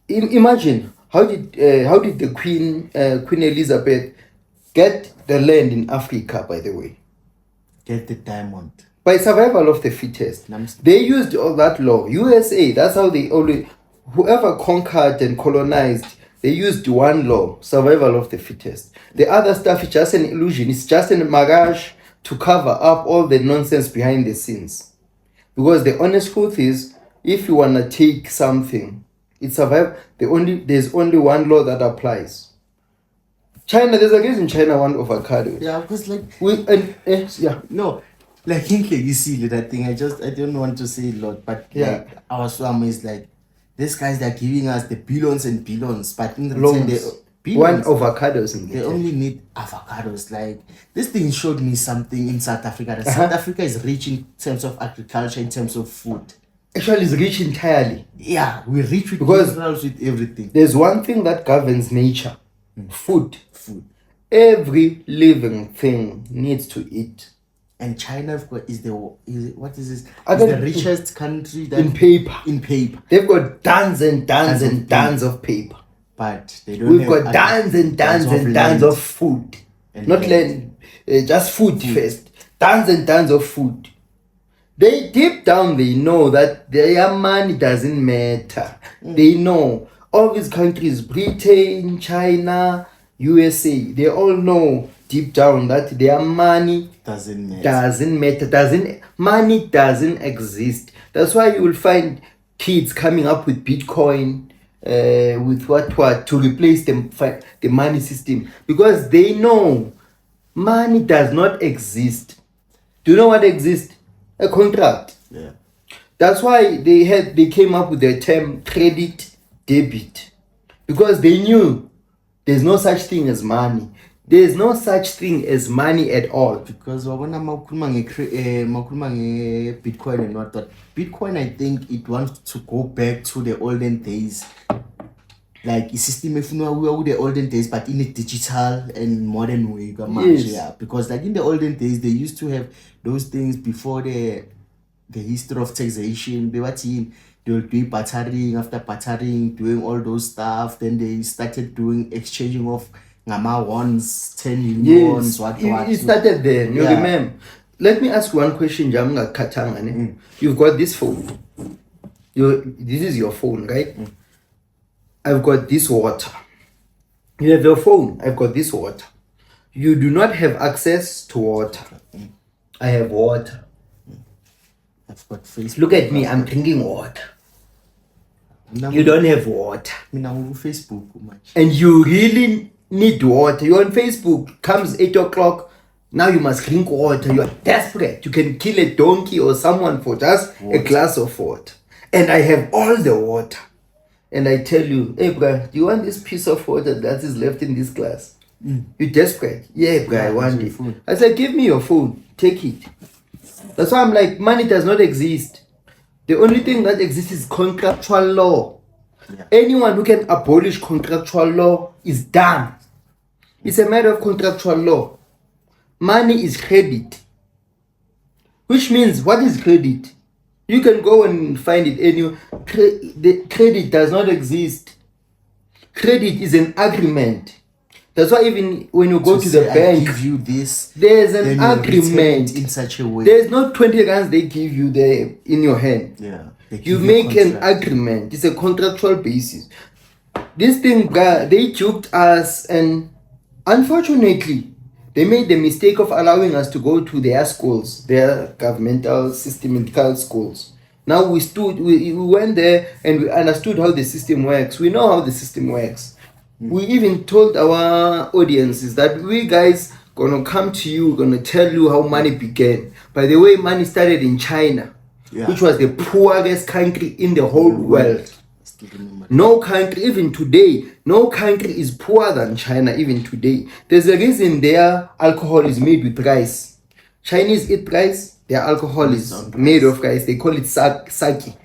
Imagine how did the Queen Elizabeth get the land in Africa? By the way, get the diamond. By survival of the fittest. They used all that law. USA, that's how they always, whoever conquered and colonized, they used one law, survival of the fittest. The other stuff is just an illusion. It's just a mirage to cover up all the nonsense behind the scenes. Because the honest truth is, if you want to take something, it survive. There's only one law that applies. China, there's a reason China want avocado. Yeah, because like no. Like you see that thing. I don't want to say a lot, but like, I was so amazed. Like, these guys, they're giving us the billions and billions, but in the return, one avocados in they only need avocados. Like, this thing showed me something in South Africa. That South Africa is rich in terms of agriculture, in terms of food. Actually, it's rich entirely. Yeah, we're rich with minerals, with everything. There's one thing that governs nature: food. Every living thing needs to eat. And China is the richest country that in paper. They've got tons and tons of paper. But they don't. We've got tons and tons of food. Not land, just food first. Tons and tons of food. They deep down they know that their money doesn't matter. They know all these countries, Britain, China, USA, they all know deep down that their money money doesn't exist. That's why you will find kids coming up with Bitcoin, with what to replace the money system, because they know money does not exist. Do you know what exists? A contract. Yeah. That's why they came up with the term credit debit, because they knew there's no such thing as money. There's no such thing as money at all. Because Bitcoin and what Bitcoin, I think it wants to go back to the olden days. Like, system if you know the olden days, but in a digital and modern way. Yes. Yeah. Because like in the olden days, they used to have those things before the history of taxation. They will do bartering, after bartering, doing all those stuff. Then they started doing exchanging of ngama ones, 10 unions, Yes, what. it started there. You Yeah. remember? Let me ask one question, Jamga Katanga. You've got this phone. This is your phone, right? I've got this water. You have your phone. I've got this water. You do not have access to water. I have water. I've got Facebook. Look at me. I'm drinking water. You don't have water. Facebook much. And you really need water. You're on Facebook. Comes 8 o'clock. Now you must drink water. You are desperate. You can kill a donkey or someone for just a glass of water. And I have all the water. And I tell you, hey, bro, do you want this piece of water that is left in this glass? You're desperate. Yeah, bro, I want it. I said, give me your phone. Take it. That's why I'm like, money does not exist. The only thing that exists is contractual law. Yeah. Anyone who can abolish contractual law is done. It's a matter of contractual law. Money is credit. Which means, what is credit? You can go and find it anywhere. The credit does not exist. Credit is an agreement. That's why even when you go to the bank, I give you this, there's an agreement in such a way. There's not 20 rands they give you there in your hand. Yeah. You make an agreement. It's a contractual basis. This thing, they juked us, and unfortunately, they made the mistake of allowing us to go to their schools, their governmental systematical schools. Now we went there and we understood how the system works. We know how the system works. We even told our audiences that we guys gonna come to you, gonna tell you how money began. By the way, money started in China, which was the poorest country in the whole world. No country, even today, no country is poorer than China, even today. There's a reason their alcohol is made with rice. Chinese eat rice, their alcohol is made of rice. They call it sake.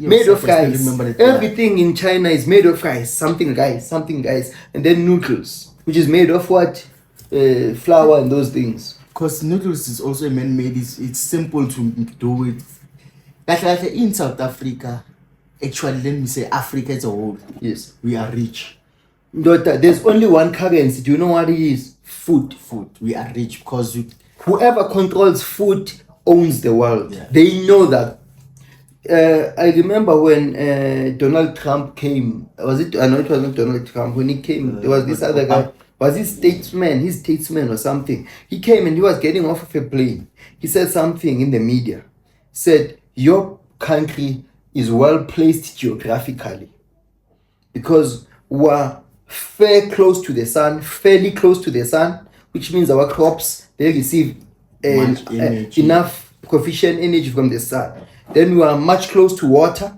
Made of rice. Everything in China is made of rice. Something rice. And then noodles, which is made of what? Flour and those things. Because noodles is also man-made. It's simple to do it. Like in South Africa, actually, let me say Africa as a whole. Yes. We are rich. Daughter, there's only one currency. Do you know what it is? Food. We are rich because whoever controls food owns the world. Yeah. They know that. I remember when Donald Trump came. Was it? I know it wasn't Donald Trump. When he came, there was this other guy. Was he statesman? He's statesman or something. He came and he was getting off of a plane. He said something in the media. Said, your country is well placed geographically because we're fairly close to the sun, which means our crops, they receive enough sufficient energy from the sun. Then we are much close to water.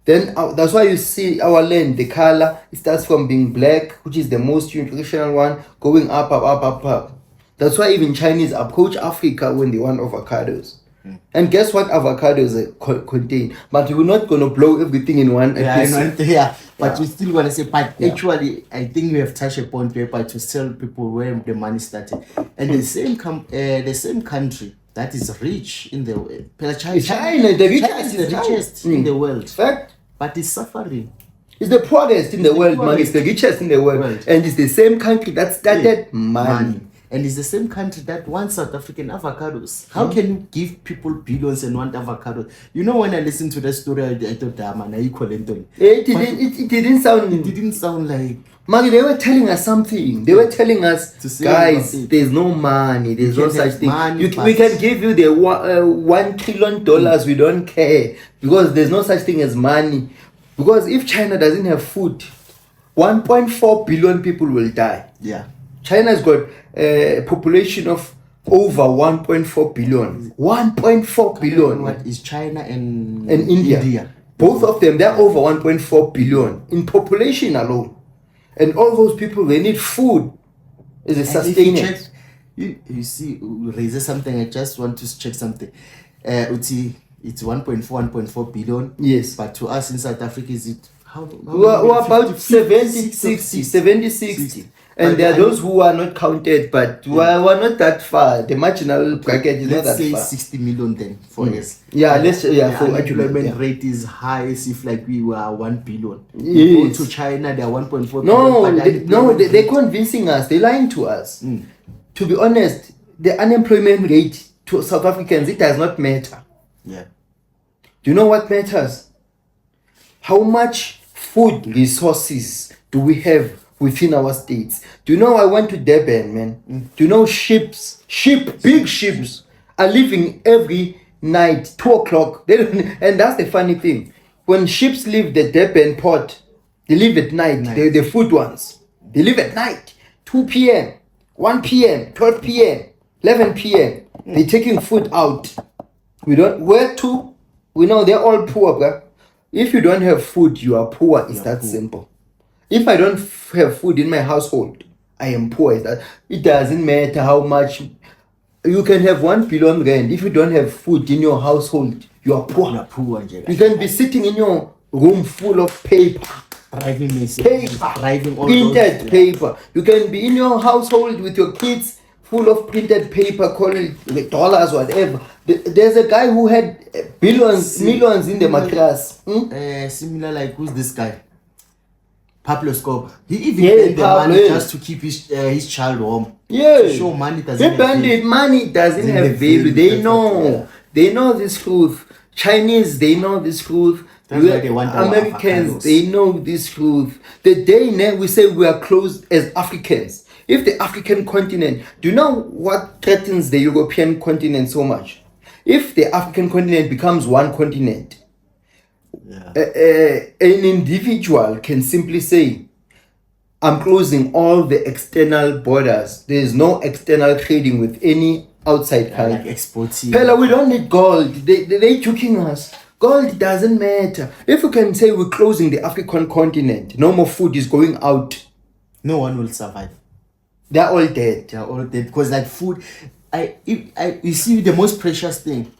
Then that's why you see our land, the color, it starts from being black, which is the most nutritional one, going up. That's why even Chinese approach Africa when they want avocados. And guess what avocados contain? But we're not going to blow everything in one episode. But we still want to say, but actually, I think we have touched a point whereby to tell people where the money started. And the same country that is rich in the world. China, the richest in the world. Fact. But it's suffering. It's the poorest in the world, man. It's the richest in the world. And it's the same country that started money. And it's the same country that wants South African avocados. How can you give people billions and want avocados? You know, when I listened to the story, I thought, it didn't sound like. Maggie, they were telling us something. They were telling us, guys, there's no money. There's no such thing. We can give you the $1 trillion. We don't care because there's no such thing as money. Because if China doesn't have food, 1.4 billion people will die. Yeah. China's got a population of over 1.4 billion. 1.4 billion. What is China and India? Both of them, they're over 1.4 billion in population alone. And all those people, they need food. Is a sustenance. You see, raise something. I just want to check something. It's 1.4 billion. Yes. But to us in South Africa, is it how we're about 70, 60. And there are those who are not counted, but we're not that far. The marginal bracket is not let's that say far. 60 million then for us. Yeah, the for unemployment actually, rate is high as if like we were 1 billion. Yes. You go to China, they are 1.4 No, billion. they're convincing us. They're lying to us. To be honest, the unemployment rate to South Africans, it does not matter. Yeah. Do you know what matters? How much food resources do we have within our states? Do you know I went to Durban, man? Do you know big ships are leaving every night, 2 o'clock. They don't, and that's the funny thing. When ships leave the Durban port, they leave at night. The food ones. They leave at night. 2 p.m., 1 p.m., 12 p.m., 11 p.m. They're taking food out. We don't, where to? We know they're all poor, bruh. If you don't have food, you are poor. It's that simple. If I don't have food in my household, I am poor. It doesn't matter how much. You can have 1 billion rand. If you don't have food in your household, you are poor. You are poor. You can be sitting in your room full of paper. Printed paper. You can be in your household with your kids full of printed paper, call it dollars, whatever. There's a guy who had millions in the mattress. Similar like, who's this guy? Pablo Scope. He even paid the money just to keep his child warm. Yeah. To show money doesn't have value. Money doesn't have value. They know. They know this truth. Chinese, they know this truth. That's why they want Americans, they know this truth. The day now we say we are close as Africans. If the African continent, do you know what threatens the European continent so much? If the African continent becomes one continent, an individual can simply say, I'm closing all the external borders. There is no external trading with any outside country. Like exporting. Pella, we don't need gold. They're joking us. Gold doesn't matter. If you can say we're closing the African continent, no more food is going out. No one will survive. They're all dead. They're all dead because like food, you see the most precious thing.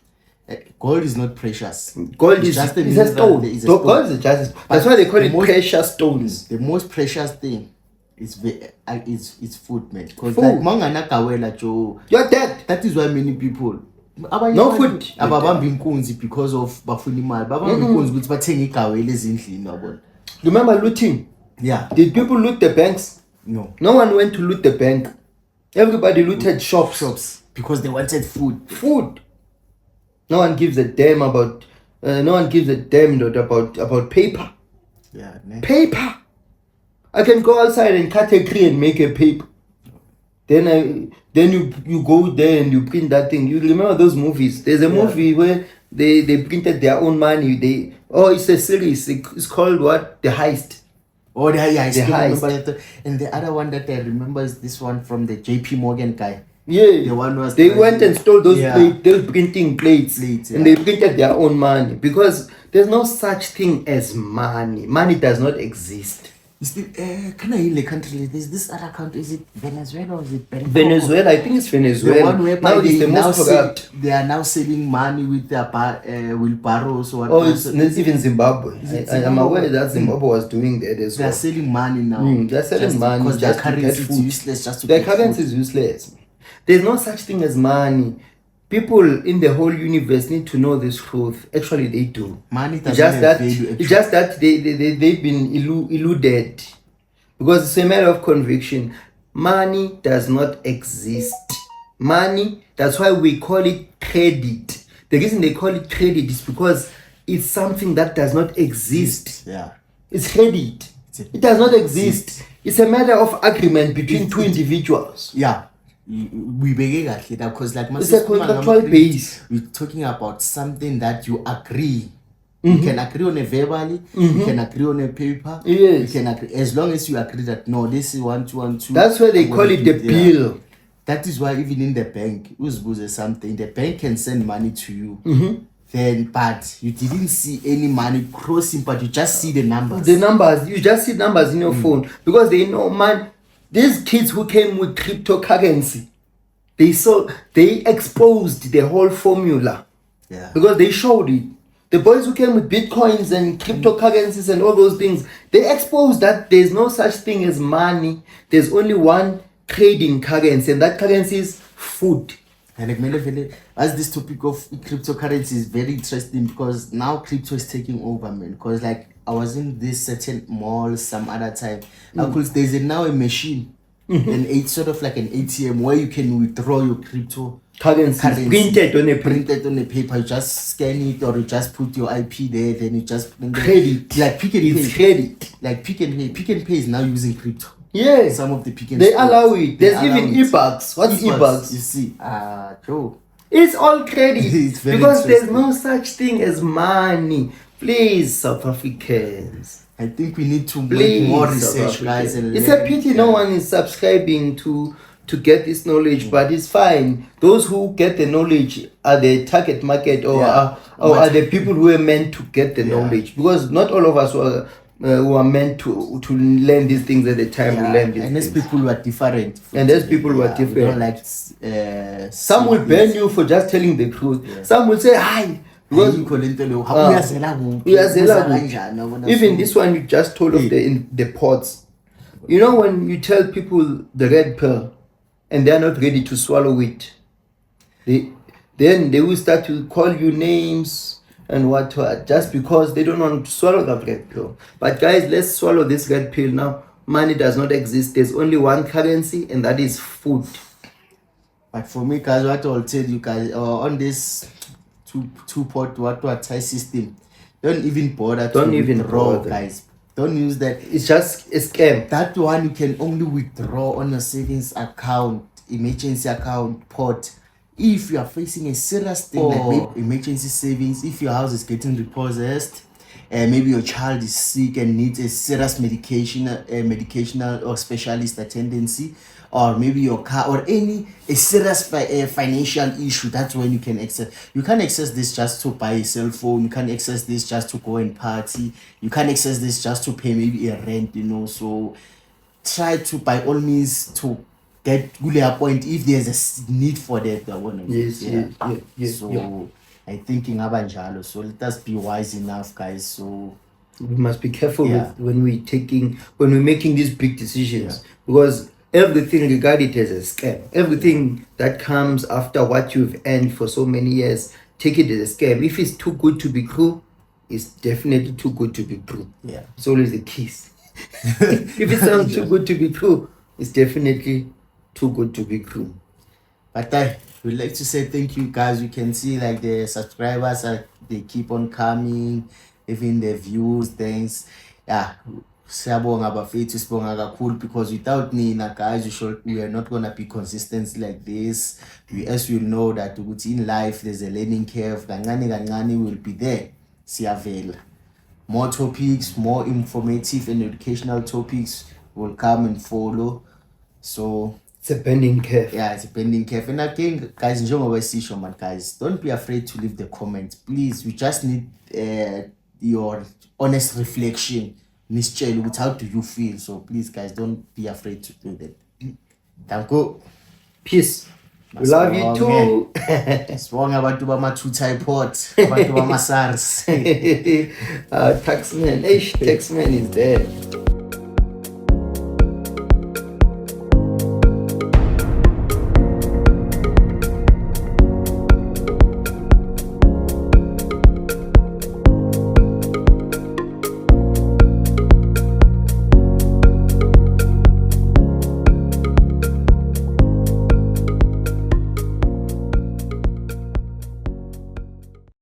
Gold is not precious. Gold is just a stone. Gold is just. That's why they call it precious stones. The most precious thing is food, man. Because like mangana kawela Joe, you're dead. That is why many people. No food. Ababamba inkunzi because of bafuna imali. Babamba inkunzi ukuthi bathenge igawele ezindlini yabona. Remember looting? Yeah. Did people loot the banks? No. No one went to loot the bank. Everybody looted shops because they wanted food. Food. No one gives a damn about. No one gives a damn about paper. Yeah. Paper. I can go outside and cut a tree and make a paper. Then you go there and you print that thing. You remember those movies? There's a movie where they printed their own money. It's a series. It's called what? The Heist. Oh, I still Heist. remember that. And the other one that I remember is this one from the JP Morgan guy. Yeah, the one was they went and stole those those printing plates and they printed their own money because there's no such thing as money. Money does not exist. Is the can I in the country? There's this other country. Is it Venezuela or is it Venezuela? I think it's Venezuela. The one where now it's the most corrupt. They are now selling money with their wheelbarrows or what. Oh, it's even Zimbabwe. I'm aware that Zimbabwe was doing that as well. They're selling money now. They're selling money because just their currency to get food. is useless. Just to their currency is useless. There's no such thing as money. People in the whole universe need to know this truth. Actually, they do. Money doesn't have value. It's just that they've been eluded. Because it's a matter of conviction. Money does not exist. Money, that's why we call it credit. The reason they call it credit is because it's something that does not exist. Yeah. It's credit. It does not exist. It's a matter of agreement between two individuals. Yeah. We begin at it because like it's a contractual base. We're talking about something that you agree. You can agree on a verbally, you can agree on a paper. Yes. You can agree as long as you agree that no, this is 1 2 1 2. That's why they call it the bill. That is why even in the bank, something, the bank can send money to you. Then but you didn't see any money crossing, but you just see the numbers. You just see numbers in your phone because they know, man. These kids who came with cryptocurrency, they exposed the whole formula. Yeah. Because they showed it. The boys who came with bitcoins and cryptocurrencies and all those things, they exposed that there's no such thing as money. There's only one trading currency, and that currency is food. And as this topic of cryptocurrency is very interesting because now crypto is taking over, man. Because like I was in this certain mall some other time. Because there's now a machine, and it's sort of like an ATM where you can withdraw your crypto Currency printed on a paper. Printed on a paper. You just scan it or you just put your IP there, then you just credit. Like Pick and It's Pay. credit. Like Pick and Pay. Pick and Pay is now using crypto. Yeah. Some of the Pick and They Pay. allow it. There's even e-bucks. What's e-bucks? You see, Joe. It's all credit. It's very because there's interesting. no such thing as money. Please, South Africans. I think we need to Please, make more South research, guys. Africans. And It's a pity no one is subscribing to get this knowledge, but it's fine. Those who get the knowledge are the target market, or are the people who are meant to get the knowledge. Because not all of us were meant to learn these things at the time we learned these and these things. people were different. And those people were We different. don't like, Some will ban you for just telling the truth. Yeah. Some will say, hi. Because even this one you just told of the pots. You know, when you tell people the red pill and they're not ready to swallow it, then they will start to call you names and what just because they don't want to swallow that red pill. But guys, let's swallow this red pill now. Money does not exist. There's only one currency, and that is food. But for me, guys, what I'll tell you guys on this two-pot what tie system, don't even bother to withdraw, guys. Don't use that. It's just a scam. That one you can only withdraw on your savings account, emergency account, pot. If you are facing a serious thing like maybe emergency savings, if your house is getting repossessed, and maybe your child is sick and needs a serious medicational or specialist attendance, or maybe your car or a serious financial issue, that's when you can access. You can't access this just to buy a cell phone. You can't access this just to go and party. You can't access this just to pay maybe a rent, So try to, by all means, to get to a point if there's a need for that. Yes. So I think so let us be wise enough, guys. So we must be careful with when we're making these big decisions, because everything regarded as a scam. Everything that comes after what you've earned for so many years, take it as a scam. If it's too good to be true, it's definitely too good to be true. Yeah, it's always the case. If it sounds too good to be true, it's definitely too good to be true. But I would like to say thank you, guys. You can see like the subscribers they keep on coming, even the views, things. Yeah. Siyabonga bafethu, sibonga kakhulu, because without Nina, guys, we are not gonna be consistent like this. As you know that in life there's a learning curve. Kancane will be there. Siyavela. More topics, more informative and educational topics will come and follow. So it's a bending curve. Yeah, it's a bending curve. And again, guys, guys, don't be afraid to leave the comments. Please, we just need your honest reflection. Miss Chelo, how do you feel? So please, guys, don't be afraid to do that. Thank you. Peace. We love you too. Sibonga abantu bama-two-tie pot, abantu bama-SARS. Taxman is there.